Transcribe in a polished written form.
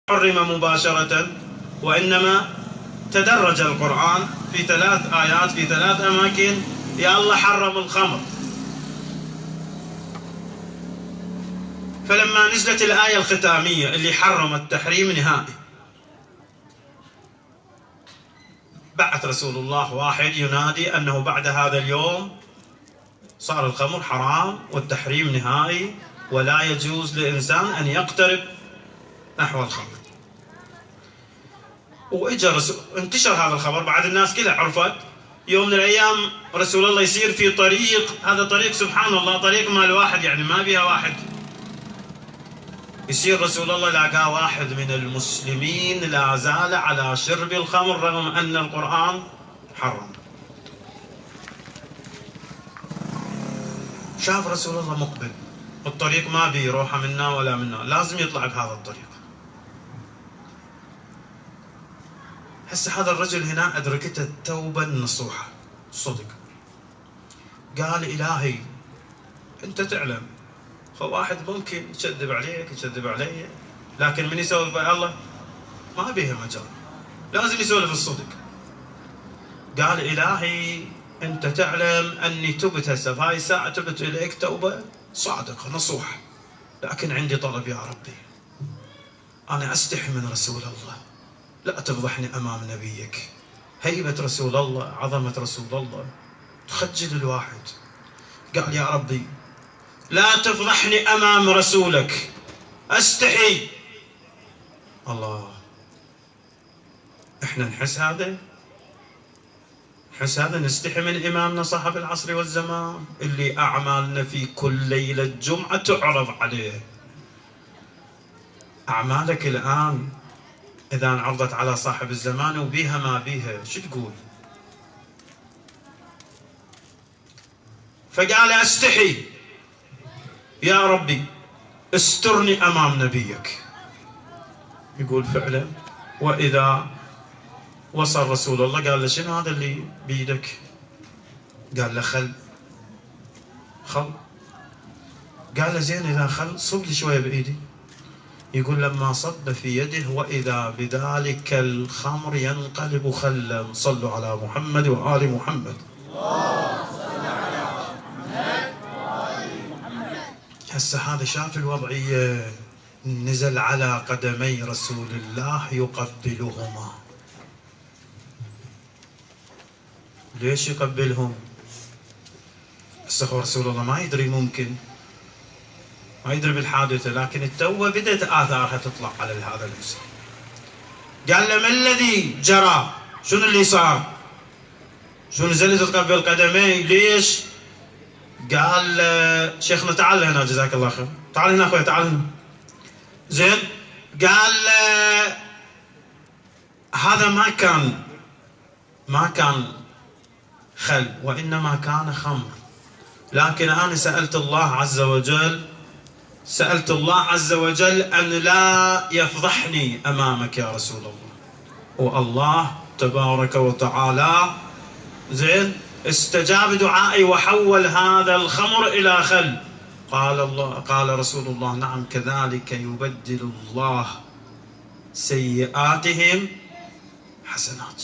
حرم مباشرة، وإنما تدرج القرآن في 3 آيات في 3 أماكن. يا الله حرم الخمر، فلما نزلت الآية الختامية اللي حرم التحريم نهائي، بعث رسول الله واحد ينادي أنه بعد هذا اليوم صار الخمر حرام والتحريم نهائي، ولا يجوز لإنسان أن يقترب نحو الخمر. واجى انتشر هذا الخبر، بعد الناس كلها عرفت. يوم من الايام رسول الله يسير في طريق، هذا طريق سبحان الله طريق مال واحد، يعني ما بيها واحد. يسير رسول الله لقى واحد من المسلمين لا زال على شرب الخمر رغم ان القرآن حرم. شاف رسول الله مقبل الطريق ما بيه روحه منا ولا منا، لازم يطلع بهذا الطريق. هسه هذا الرجل هنا أدركته التوبة النصوحة الصدق. قال إلهي أنت تعلم، فواحد ممكن يكذب عليك يكذب علي، لكن من يسولف مع الله ما بيها مجال، لازم يسولف الصدق. قال إلهي أنت تعلم أني تبت هسه، في هاي الساعة تبت إليك توبة صادقة نصوحة، لكن عندي طلب يا ربي، أنا أستحي من رسول الله، لا تفضحني أمام نبيك. هيبة رسول الله، عظمة رسول الله تخجل الواحد. قال يا ربي لا تفضحني أمام رسولك، أستحي. الله، إحنا نحس هذا؟ نحس هذا؟ نستحي من إمامنا صاحب العصر والزمان اللي أعمالنا في كل ليلة جمعة تعرض عليه. أعمالك الآن إذا انعرضت على صاحب الزمان وبيها ما بيها شو تقول؟ فقال أستحي يا ربي استرني أمام نبيك. يقول فعلا. وإذا وصل رسول الله قال له شنو هذا اللي بيدك؟ قال له خل. قال له زين إذا خل صب لي شوية بإيدي. يقول لما صب في يده وإذا بذلك الخمر ينقلب خلا. صلوا على محمد وآل محمد. هسه هذا شاف الوضعية، نزل على قدمي رسول الله يقبلهما. ليش يقبلهم؟ هسه رسول الله ما يدري، ممكن ما يدري بالحادثة، لكن التوبة بدأت آثارها تطلع على هذا الإنسان. قال له ما الذي جرى؟ شنو اللي صار؟ شو نزلت تقبل قدمي ليش؟ قال شيخنا تعال هنا جزاك الله خير، تعال هنا أخوي تعال هنا. زين. قال هذا ما كان خل، وإنما كان خمر، لكن أنا سألت الله عز وجل أن لا يفضحني أمامك يا رسول الله، والله تبارك وتعالى زين استجاب دعائي وحول هذا الخمر إلى خل. قال رسول الله نعم كذلك يبدل الله سيئاتهم حسنات.